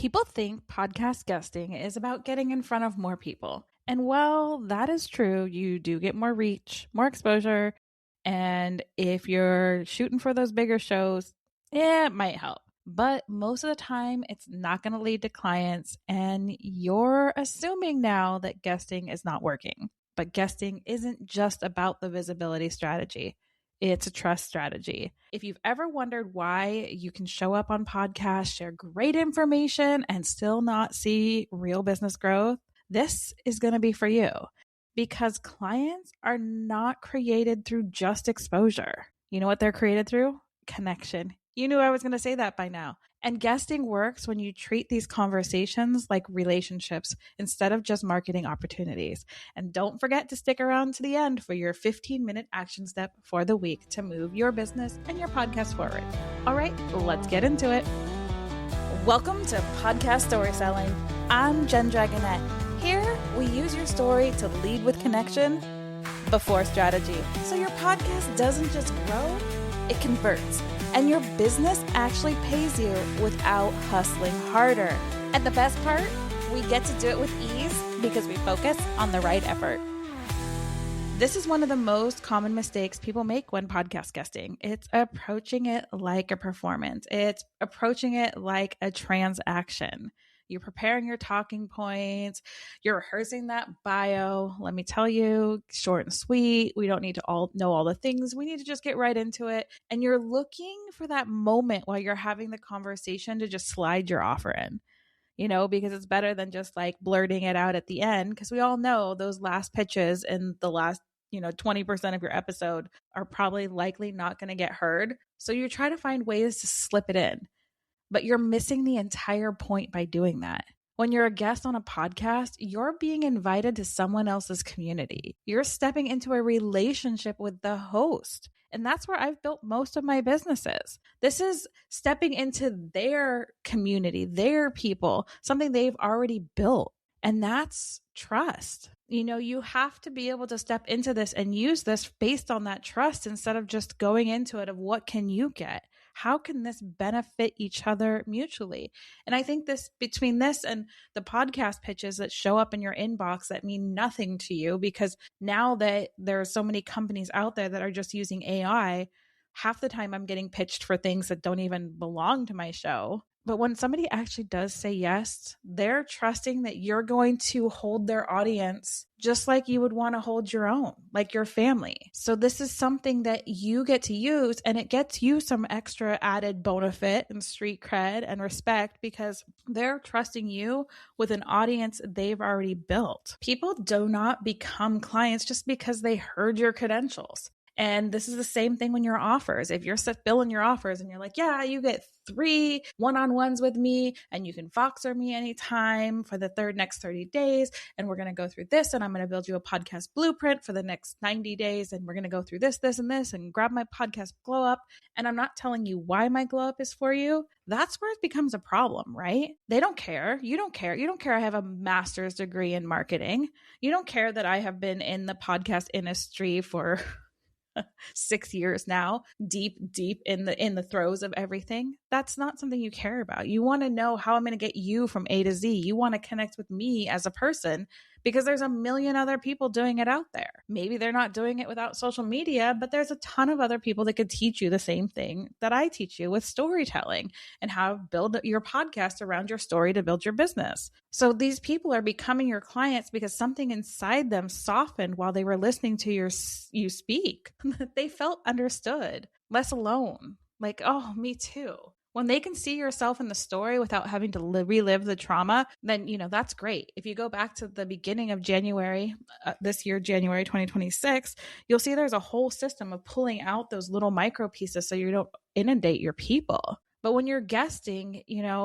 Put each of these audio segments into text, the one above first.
People think podcast guesting is about getting in front of more people. And while that is true, you do get more reach, more exposure. And if you're shooting for those bigger shows, it might help. But most of the time, it's not going to lead to clients. And you're assuming now that guesting is not working. But guesting isn't just about the visibility strategy. It's a trust strategy. If you've ever wondered why you can show up on podcasts, share great information, and still not see real business growth, this is going to be for you because clients are not created through just exposure. You know what they're created through? Connection. You knew I was going to say that by now. And guesting works when you treat these conversations like relationships instead of just marketing opportunities. And don't forget to stick around to the end for your 15-minute action step for the week to move your business and your podcast forward. All right, let's get into it. Welcome to Podcast Story Selling. I'm Jen Dragonette. Here, we use your story to lead with connection before strategy. So your podcast doesn't just grow, it converts. And your business actually pays you without hustling harder. And the best part, we get to do it with ease because we focus on the right effort. This is one of the most common mistakes people make when podcast guesting. It's approaching it like a performance. It's approaching it like a transaction. You're preparing your talking points. You're rehearsing that bio. Let me tell you, short and sweet. We don't need to all know all the things. We need to just get right into it. And you're looking for that moment while you're having the conversation to just slide your offer in, because it's better than just like blurting it out at the end. Because we all know those last pitches in the last 20% of your episode are probably likely not going to get heard. So you try to find ways to slip it in. But you're missing the entire point by doing that. When you're a guest on a podcast, you're being invited to someone else's community. You're stepping into a relationship with the host. And that's where I've built most of my businesses. This is stepping into their community, their people, something they've already built. And that's trust. You have to be able to step into this and use this based on that trust instead of just going into it of what can you get? How can this benefit each other mutually? And I think between this and the podcast pitches that show up in your inbox that mean nothing to you, because now that there are so many companies out there that are just using AI, half the time I'm getting pitched for things that don't even belong to my show. But when somebody actually does say yes, they're trusting that you're going to hold their audience just like you would want to hold your own, like your family. So this is something that you get to use, and it gets you some extra added benefit and street cred and respect because they're trusting you with an audience they've already built. People do not become clients just because they heard your credentials. And this is the same thing when your offers. If you're billing your offers and you're like, yeah, you get 3 one-on-ones with me and you can Voxer me anytime for the next 30 days. And we're going to go through this and I'm going to build you a podcast blueprint for the next 90 days. And we're going to go through this, this, and this and grab my podcast glow up. And I'm not telling you why my glow up is for you. That's where it becomes a problem, right? They don't care. You don't care. You don't care I have a master's degree in marketing. You don't care that I have been in the podcast industry for 6 years now, deep in the throes of everything. That's not something you care about. You want to know how I'm going to get you from A to Z. You want to connect with me as a person because there's a million other people doing it out there. Maybe they're not doing it without social media, but there's a ton of other people that could teach you the same thing that I teach you with storytelling and how to build your podcast around your story to build your business. So these people are becoming your clients because something inside them softened while they were listening to you speak. They felt understood, less alone. Like, oh, me too. When they can see yourself in the story without having to relive the trauma, then, that's great. If you go back to the beginning of January, this year, January 2026, you'll see there's a whole system of pulling out those little micro pieces so you don't inundate your people. But when you're guesting,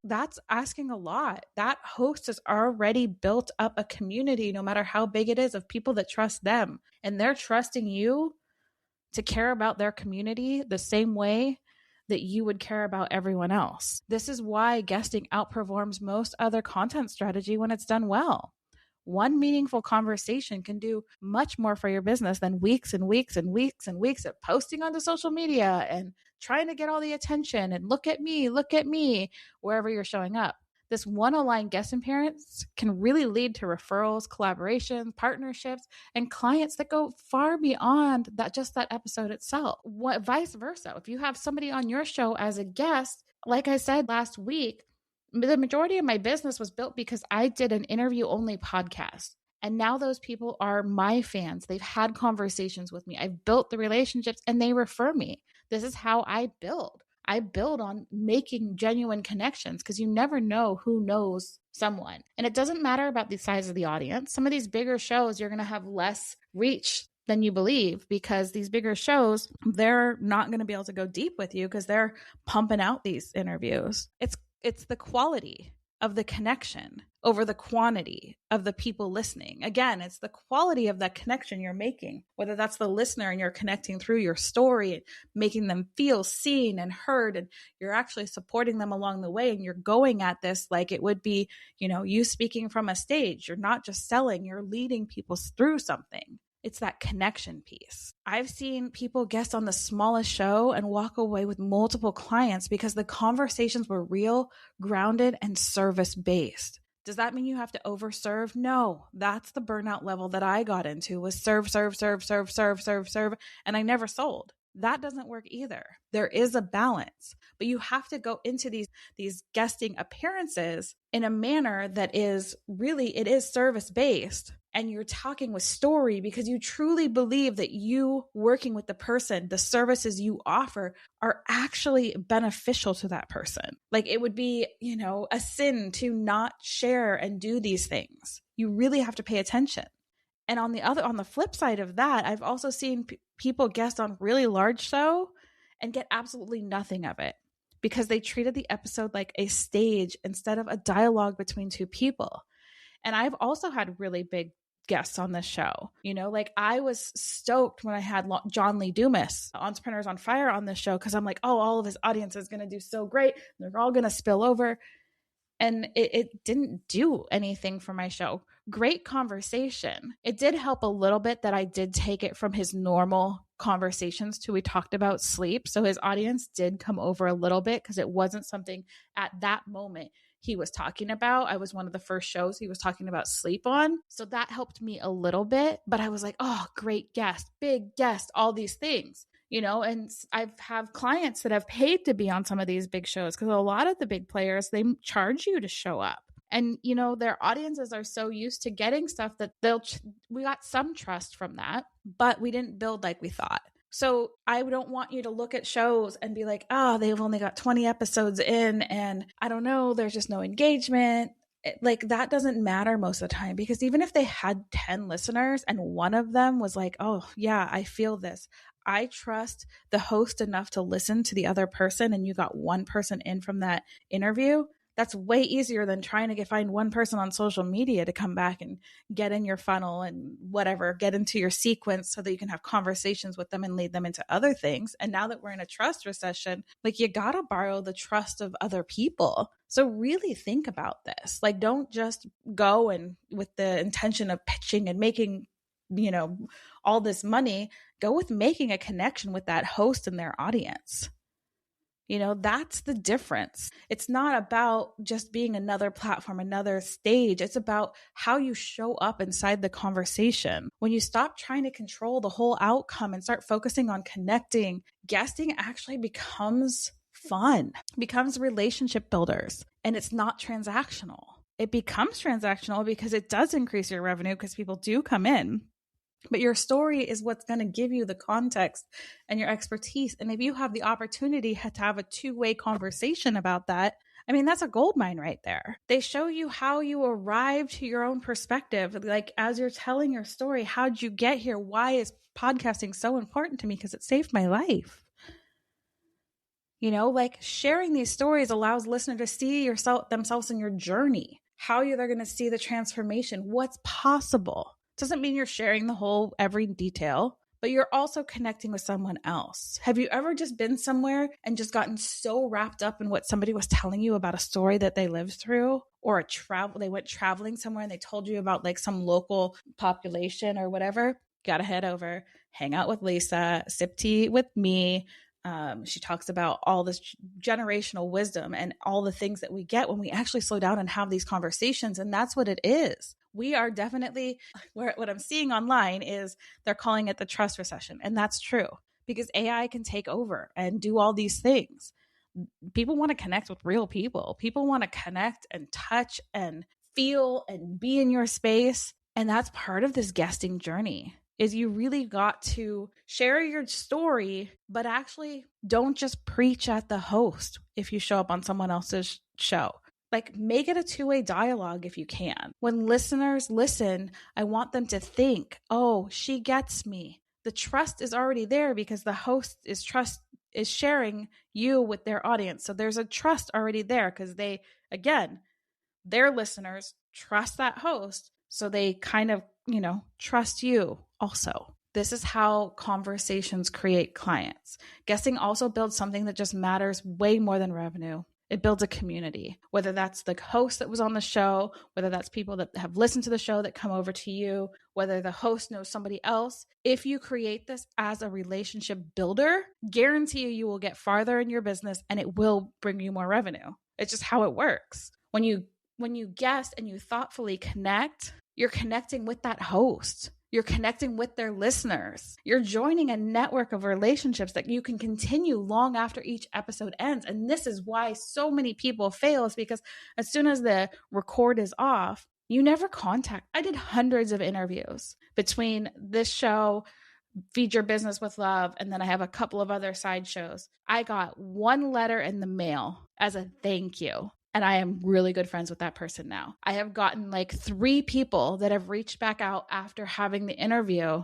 that's asking a lot. That host has already built up a community, no matter how big it is, of people that trust them. And they're trusting you to care about their community the same way that you would care about everyone else. This is why guesting outperforms most other content strategy when it's done well. One meaningful conversation can do much more for your business than weeks and weeks and weeks and weeks of posting onto social media and trying to get all the attention and look at me, wherever you're showing up. this one-aligned guest appearance can really lead to referrals, collaborations, partnerships, and clients that go far beyond just that episode itself. Vice versa. If you have somebody on your show as a guest, like I said last week, the majority of my business was built because I did an interview-only podcast. And now those people are my fans. They've had conversations with me. I've built the relationships and they refer me. This is how I build. I build on making genuine connections because you never know who knows someone. And it doesn't matter about the size of the audience. Some of these bigger shows, you're going to have less reach than you believe because these bigger shows, they're not going to be able to go deep with you because they're pumping out these interviews. It's the quality of the connection over the quantity of the people listening. Again, it's the quality of that connection you're making, whether that's the listener and you're connecting through your story, and making them feel seen and heard, and you're actually supporting them along the way. And you're going at this like it would be, you speaking from a stage. You're not just selling, you're leading people through something. It's that connection piece. I've seen people guest on the smallest show and walk away with multiple clients because the conversations were real, grounded, and service-based. Does that mean you have to overserve? No, that's the burnout level that I got into, was serve, and I never sold. That doesn't work either. There is a balance, but you have to go into these guesting appearances in a manner that is really, it is service-based. And you're talking with story because you truly believe that you working with the person, the services you offer are actually beneficial to that person. Like it would be, a sin to not share and do these things. You really have to pay attention. And on the flip side of that, I've also seen people guest on really large show and get absolutely nothing of it because they treated the episode like a stage instead of a dialogue between two people. And I've also had really big guests on this show. Like I was stoked when I had John Lee Dumas, Entrepreneurs on Fire, on this show because I'm like, oh, all of his audience is going to do so great. They're all going to spill over. And it didn't do anything for my show. Great conversation. It did help a little bit that I did take it from his normal conversations to we talked about sleep. So his audience did come over a little bit because it wasn't something at that moment he was talking about. I was one of the first shows he was talking about sleep on. So that helped me a little bit. But I was like, oh, great guest, big guest, all these things. And I've have clients that have paid to be on some of these big shows because a lot of the big players, they charge you to show up. And, their audiences are so used to getting stuff that we got some trust from that, but we didn't build like we thought. So I don't want you to look at shows and be like, oh, they've only got 20 episodes in and I don't know, there's just no engagement. Like that doesn't matter most of the time because even if they had 10 listeners and one of them was like, oh yeah, I feel this. I trust the host enough to listen to the other person and you got one person in from that interview. That's way easier than trying to find one person on social media to come back and get in your funnel and whatever, get into your sequence so that you can have conversations with them and lead them into other things. And now that we're in a trust recession, like you got to borrow the trust of other people. So really think about this. Like don't just go and with the intention of pitching and making, all this money. Go with making a connection with that host and their audience. That's the difference. It's not about just being another platform, another stage. It's about how you show up inside the conversation. When you stop trying to control the whole outcome and start focusing on connecting, guesting actually becomes fun, becomes relationship builders, and it's not transactional. It becomes transactional because it does increase your revenue because people do come in. But your story is what's going to give you the context and your expertise. And if you have the opportunity to have a two-way conversation about that, that's a gold mine right there. They show you how you arrived to your own perspective. Like as you're telling your story, how'd you get here? Why is podcasting so important to me? Because it saved my life. Like sharing these stories allows listeners to see themselves in your journey, how they're going to see the transformation, what's possible. Doesn't mean you're sharing every detail, but you're also connecting with someone else. Have you ever just been somewhere and just gotten so wrapped up in what somebody was telling you about a story that they lived through, or they went traveling somewhere and they told you about like some local population or whatever? Got to head over, hang out with Lisa, sip tea with me. She talks about all this generational wisdom and all the things that we get when we actually slow down and have these conversations. And that's what it is. We are definitely, what I'm seeing online is they're calling it the trust recession. And that's true because AI can take over and do all these things. People want to connect with real people. People want to connect and touch and feel and be in your space. And that's part of this guesting journey. Is you really got to share your story, but actually don't just preach at the host if you show up on someone else's show. Like, make it a two-way dialogue if you can. When listeners listen, I want them to think, oh, she gets me. The trust is already there because the host is sharing you with their audience. So there's a trust already there because their listeners trust that host. So they kind of, trust you also. This is how conversations create clients. Guesting also builds something that just matters way more than revenue. It builds a community, whether that's the host that was on the show, whether that's people that have listened to the show that come over to you, whether the host knows somebody else. If you create this as a relationship builder, guarantee you will get farther in your business and it will bring you more revenue. It's just how it works. When you guest and you thoughtfully connect, you're connecting with that host. You're connecting with their listeners. You're joining a network of relationships that you can continue long after each episode ends. And this is why so many people fail, is because as soon as the record is off, you never contact. I did hundreds of interviews between this show, Feed Your Business with Love, and then I have a couple of other side shows. I got one letter in the mail as a thank you. And I am really good friends with that person now. I have gotten like 3 people that have reached back out after having the interview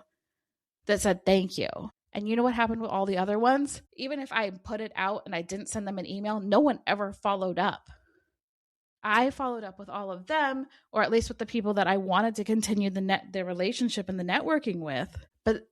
that said thank you. And you know what happened with all the other ones? Even if I put it out and I didn't send them an email, no one ever followed up. I followed up with all of them, or at least with the people that I wanted to continue the relationship and the networking with. But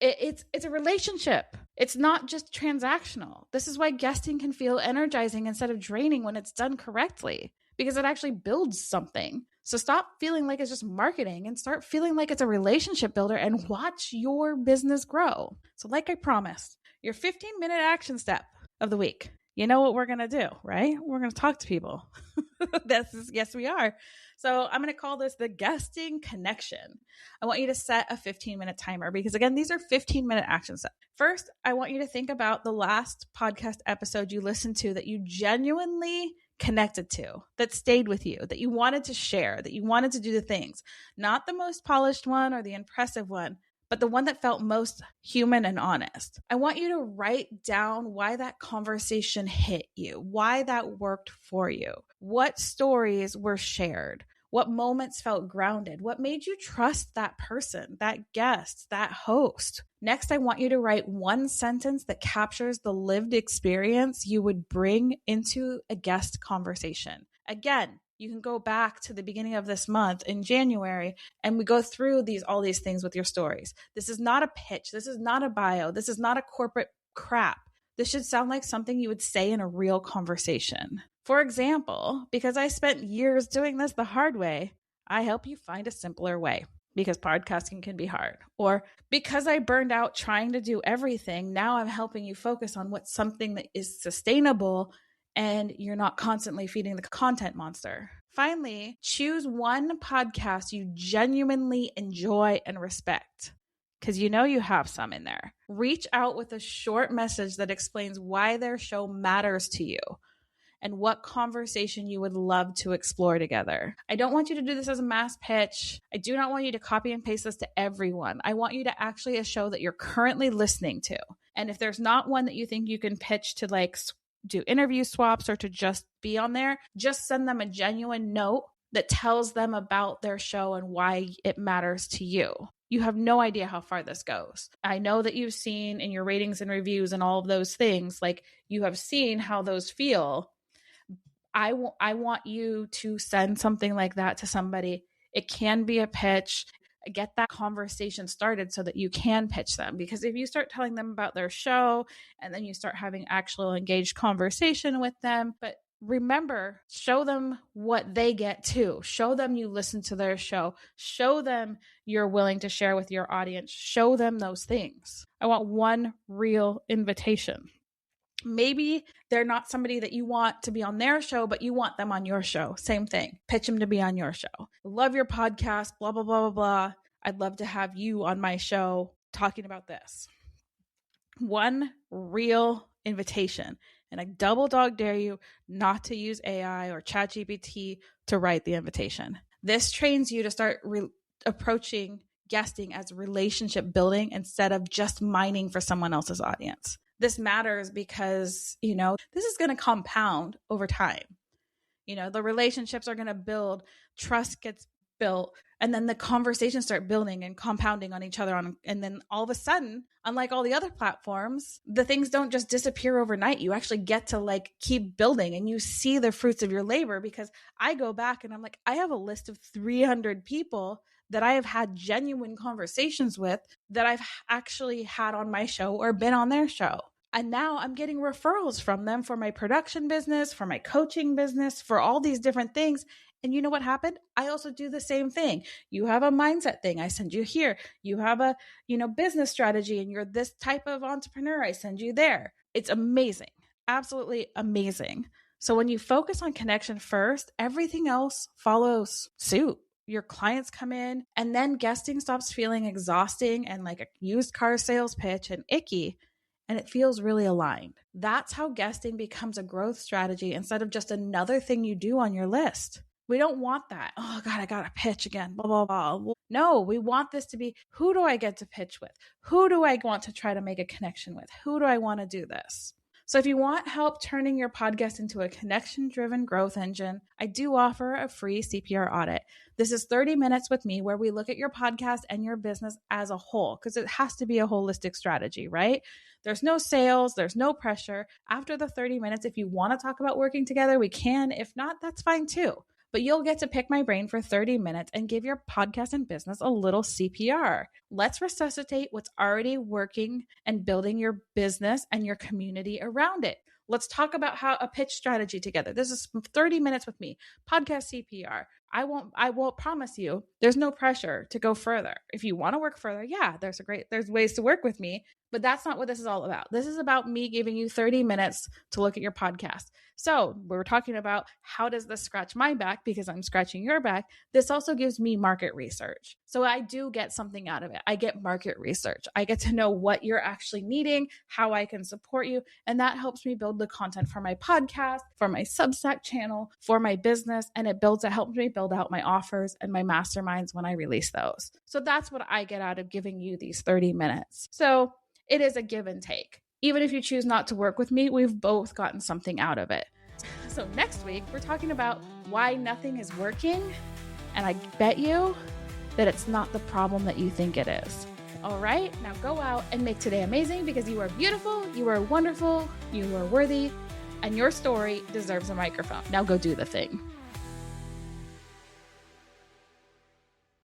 it's a relationship. It's not just transactional. This is why guesting can feel energizing instead of draining when it's done correctly, because it actually builds something. So stop feeling like it's just marketing and start feeling like it's a relationship builder and watch your business grow. So like I promised, your 15-minute action step of the week. You know what we're going to do, right? We're going to talk to people. Yes, we are. So I'm going to call this the guesting connection. I want you to set a 15-minute timer because, again, these are 15-minute action steps. First, I want you to think about the last podcast episode you listened to that you genuinely connected to, that stayed with you, that you wanted to share, that you wanted to do the things. Not the most polished one or the impressive one, but the one that felt most human and honest. I want you to write down why that conversation hit you, why that worked for you, what stories were shared, what moments felt grounded, what made you trust that person, that guest, that host. Next, I want you to write one sentence that captures the lived experience you would bring into a guest conversation. Again, you can go back to the beginning of this month in January and we go through all these things with your stories. This is not a pitch. This is not a bio. This is not a corporate crap. This should sound like something you would say in a real conversation. For example, because I spent years doing this the hard way, I help you find a simpler way because podcasting can be hard. Or because I burned out trying to do everything, now I'm helping you focus on what's something that is sustainable and you're not constantly feeding the content monster. Finally, choose one podcast you genuinely enjoy and respect, because you know you have some in there. Reach out with a short message that explains why their show matters to you and what conversation you would love to explore together. I don't want you to do this as a mass pitch. I do not want you to copy and paste this to everyone. I want you to actually a show that you're currently listening to. And if there's not one that you think you can pitch to like do interview swaps or to just be on there, just send them a genuine note that tells them about their show and why it matters to you. You have no idea how far this goes. I know that you've seen in your ratings and reviews and all of those things, like you have seen how those feel. I want you to send something like that to somebody. It can be a pitch. Get that conversation started so that you can pitch them. Because if you start telling them about their show and then you start having actual engaged conversation with them, but remember, show them what they get too. Show them you listen to their show. Show them you're willing to share with your audience. Show them those things. I want one real invitation. Maybe they're not somebody that you want to be on their show, but you want them on your show. Same thing. Pitch them to be on your show. Love your podcast, blah, blah, blah, blah, blah. I'd love to have you on my show talking about this. One real invitation. And I double dog dare you not to use AI or ChatGPT to write the invitation. This trains you to start approaching guesting as relationship building instead of just mining for someone else's audience. This matters because, this is going to compound over time. The relationships are going to build, trust gets built, and then the conversations start building and compounding on each other. And then all of a sudden, unlike all the other platforms, the things don't just disappear overnight. You actually get to keep building and you see the fruits of your labor, because I go back and I'm like, I have a list of 300 people that I have had genuine conversations with that I've actually had on my show or been on their show. And now I'm getting referrals from them for my production business, for my coaching business, for all these different things. And you know what happened? I also do the same thing. You have a mindset thing, I send you here. You have a, business strategy and you're this type of entrepreneur, I send you there. It's amazing. Absolutely amazing. So when you focus on connection first, everything else follows suit. Your clients come in, and then guesting stops feeling exhausting and like a used car sales pitch and icky. And it feels really aligned. That's how guesting becomes a growth strategy instead of just another thing you do on your list. We don't want that. Oh God, I got to pitch again, blah, blah, blah. No, we want this to be, who do I get to pitch with? Who do I want to try to make a connection with? Who do I want to do this? So if you want help turning your podcast into a connection-driven growth engine, I do offer a free CPR audit. This is 30 minutes with me where we look at your podcast and your business as a whole, because it has to be a holistic strategy, right? There's no sales, there's no pressure. After the 30 minutes, if you want to talk about working together, we can. If not, that's fine too. But you'll get to pick my brain for 30 minutes and give your podcast and business a little CPR. Let's resuscitate what's already working and building your business and your community around it. Let's talk about how a pitch strategy together. This is 30 minutes with me, podcast CPR. I won't promise you there's no pressure to go further. If you want to work further, yeah, there's ways to work with me, but that's not what this is all about. This is about me giving you 30 minutes to look at your podcast. So we're talking about how does this scratch my back because I'm scratching your back. This also gives me market research. So I do get something out of it. I get market research. I get to know what you're actually needing, how I can support you. And that helps me build the content for my podcast, for my Substack channel, for my business. And it helps me build out my offers and my masterminds when I release those. So that's what I get out of giving you these 30 minutes. So it is a give and take. Even if you choose not to work with me, we've both gotten something out of it. So next week, we're talking about why nothing is working. And I bet you that it's not the problem that you think it is. All right, now go out and make today amazing, because you are beautiful, you are wonderful, you are worthy, and your story deserves a microphone. Now go do the thing.